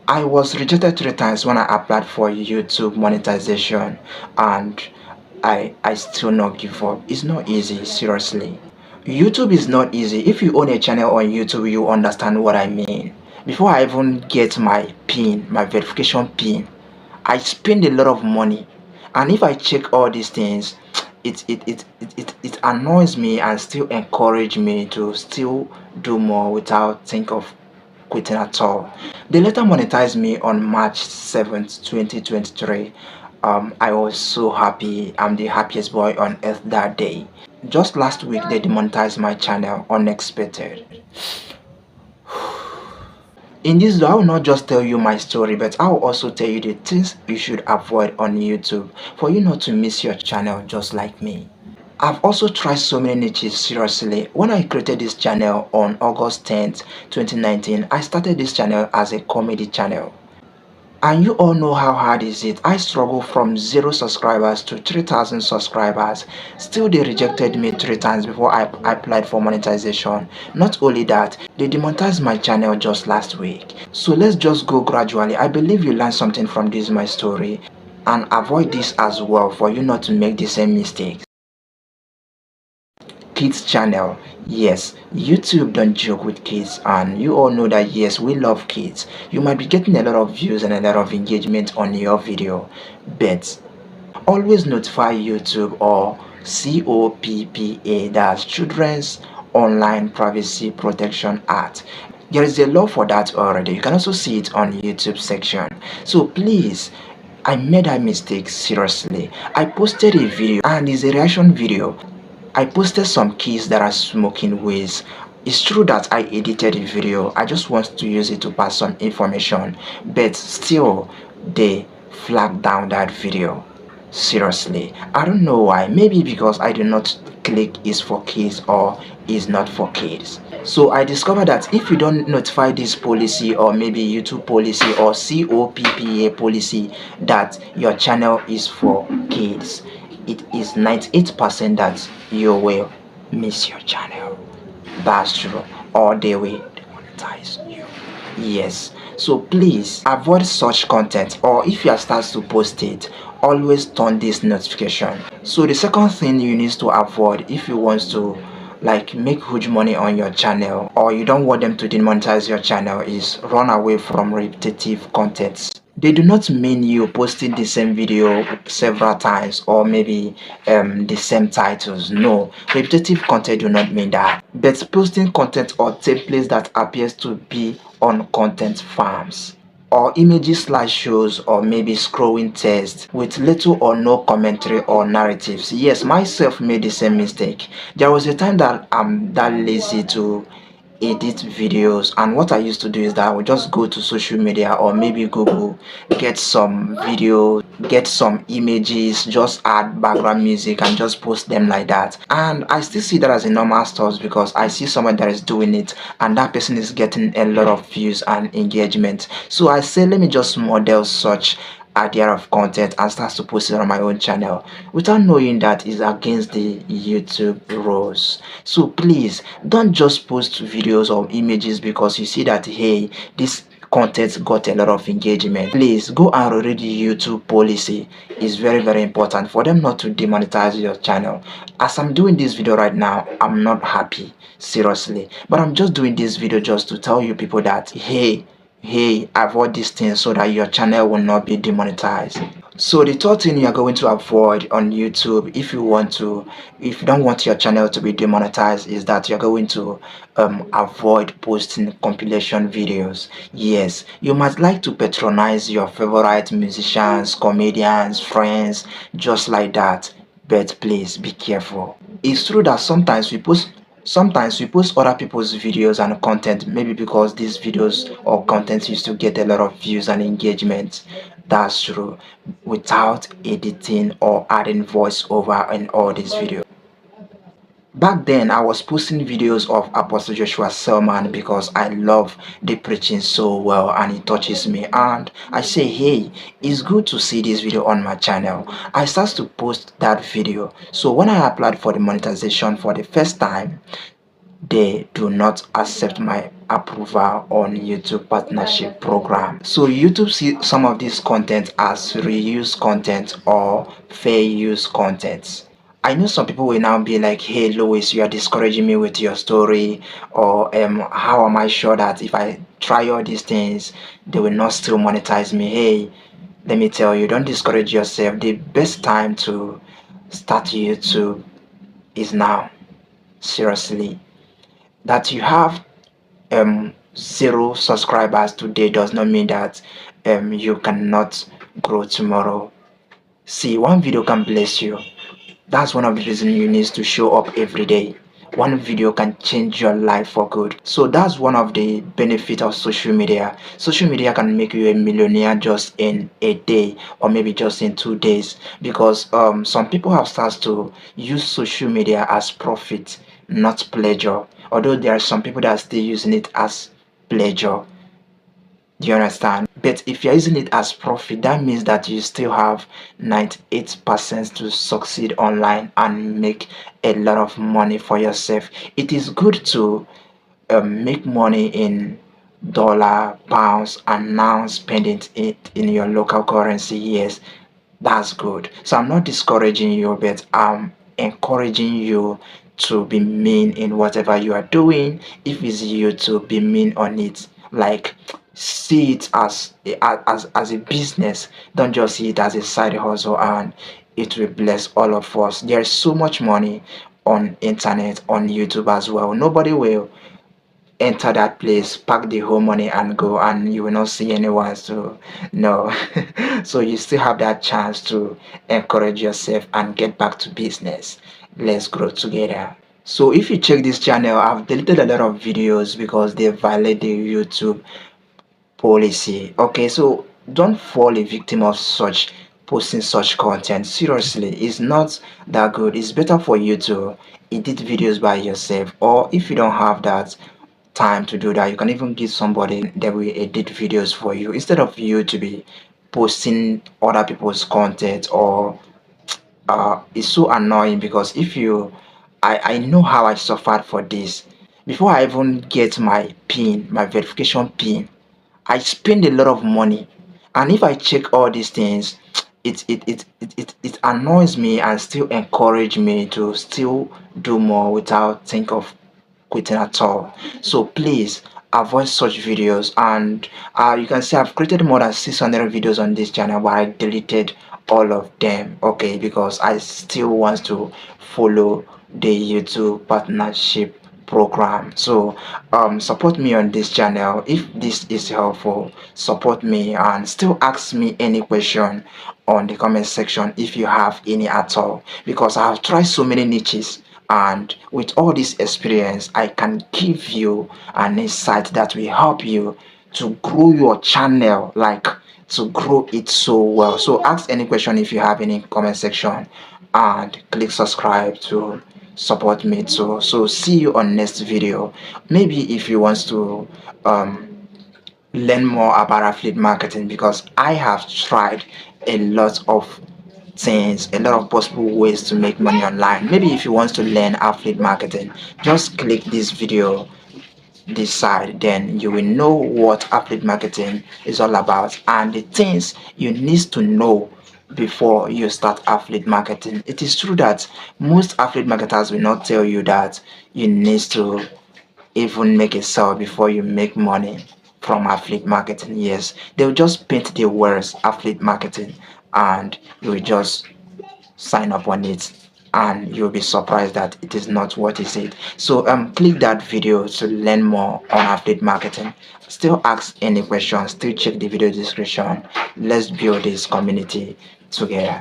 I was rejected 3 times when I applied for YouTube monetization, and I still not give up. It's not easy, seriously. YouTube is not easy. If you own a channel on YouTube, you understand what I mean. Before I even get my PIN, my verification PIN, I spend a lot of money. And if I check all these things, it annoys me and still encourage me to still do more without think of quitting at all. They later monetized me on March 7th, 2023. I was so happy. I'm the happiest boy on earth that day. Just last week, they demonetized my channel unexpected. In this video, I will not just tell you my story, but I will also tell you the things you should avoid on YouTube for you not to miss your channel just like me. I've also tried so many niches, seriously. When I created this channel on August 10th, 2019, I started this channel as a comedy channel. And you all know how hard is it. I struggled from 0 subscribers to 3,000 subscribers. Still, they rejected me 3 times before I applied for monetization. Not only that, they demonetized my channel just last week. So let's just go gradually. I believe you learned something from this my story, and avoid this as well for you not to make the same mistakes. Kids channel, yes, YouTube don't joke with kids, and you all know that yes, we love kids. You might be getting a lot of views and a lot of engagement on your video, but always notify YouTube or COPPA, that's Children's Online Privacy Protection Act. There is a law for that already. You can also see it on YouTube section. So please, I made a mistake, seriously. I posted a video and it's a reaction video. I posted some kids that are smoking ways. It's true that I edited the video. I just want to use it to pass some information, but still they flagged down that video. Seriously, I don't know why. Maybe because I do not click is for kids or is not for kids. So I discovered that if you don't notify this policy, or maybe YouTube policy or COPPA policy, that your channel is for kids, it is 98% that you will miss your channel. That's true. Or they will demonetize you. Yes. So please avoid such content, or if you are starting to post it, always turn this notification. So the second thing you need to avoid if you want to like make huge money on your channel, or you don't want them to demonetize your channel, is run away from repetitive contents. They do not mean you posting the same video several times, or maybe the same titles. No, repetitive content do not mean that, but posting content or templates that appears to be on content farms, or images, slideshows, or maybe scrolling text with little or no commentary or narratives. Yes, myself made the same mistake. There was a time that I'm that lazy to edit videos, and what I used to do is that I would just go to social media or maybe Google, get some video, get some images, just add background music and just post them like that. And I still see that as a normal stuff because I see someone that is doing it and that person is getting a lot of views and engagement. So I say, let me just model such idea of content and start to post it on my own channel without knowing that it's against the YouTube rules. So please don't just post videos or images because you see that hey, this content got a lot of engagement. Please go and read the YouTube policy. It's very important for them not to demonetize your channel. As I'm doing this video right now, I'm not happy, seriously, but I'm just doing this video just to tell you people that hey, avoid these things so that your channel will not be demonetized. So the third thing you are going to avoid on YouTube if you don't want your channel to be demonetized is that you're going to avoid posting compilation videos. Yes, you might like to patronize your favorite musicians, comedians, friends, just like that, but please be careful. It's true that sometimes we post other people's videos and content, maybe because these videos or content used to get a lot of views and engagement. That's true, without editing or adding voiceover in all these videos. Back then, I was posting videos of Apostle Joshua Selman because I love the preaching so well and it touches me. And I say, hey, it's good to see this video on my channel. I start to post that video. So when I applied for the monetization for the first time, they do not accept my approval on YouTube partnership program. So YouTube see some of this content as reuse content or fair use content. I know some people will now be like, hey Louis, you are discouraging me with your story, or how am I sure that if I try all these things they will not still monetize me? Hey, let me tell you, don't discourage yourself. The best time to start YouTube is now. Seriously, that you have 0 subscribers today does not mean that you cannot grow tomorrow. See, one video can bless you. That's one of the reasons you need to show up every day. One video can change your life for good. So that's one of the benefits of social media. Social media can make you a millionaire just in a day, or maybe just in 2 days, because some people have started to use social media as profit, not pleasure. Although there are some people that are still using it as pleasure. Do you understand? But if you're using it as profit, that means that you still have 98% to succeed online and make a lot of money for yourself. It is good to make money in dollar, pounds, and now spending it in your local currency. Yes, that's good. So I'm not discouraging you, but I'm encouraging you to be mean in whatever you are doing. If it's you, to be mean on it. Like, see it as a business. Don't just see it as a side hustle, and it will bless all of us. There's so much money on internet, on YouTube as well. Nobody will enter that place, pack the whole money and go, and you will not see anyone. So no. So you still have that chance to encourage yourself and get back to business. Let's grow together. So if you check this channel, I've deleted a lot of videos because they violate the YouTube policy. Okay, so don't fall a victim of such posting such content. Seriously, it's not that good. It's better for you to edit videos by yourself, or if you don't have that time to do that, you can even give somebody that will edit videos for you instead of you to be posting other people's content. Or it's so annoying, because if you I know how I suffered for this. Before I even get my pin, my verification pin, I spend a lot of money. And if I check all these things, it annoys me and still encourage me to still do more without think of quitting at all. So please avoid such videos. And you can see I've created more than 600 videos on this channel, but I deleted all of them. Okay, because I still want to follow the YouTube partnership program. So support me on this channel. If this is helpful, support me and still ask me any question on the comment section if you have any at all, because I have tried so many niches, and with all this experience I can give you an insight that will help you to grow your channel, like to grow it so well. So ask any question if you have any comment section, and click subscribe to support me too. So see you on next video. Maybe if you want to learn more about affiliate marketing, because I have tried a lot of things, a lot of possible ways to make money online. Maybe if you want to learn affiliate marketing, just click this video this side, then you will know what affiliate marketing is all about and the things you need to know before you start affiliate marketing. It is true that most affiliate marketers will not tell you that you need to even make a sale before you make money from affiliate marketing. Yes, they'll just paint the words affiliate marketing, and you will just sign up on it, and you'll be surprised that it is not what is it. So click that video to learn more on affiliate marketing. Still ask any questions, still check the video description. Let's build this community together.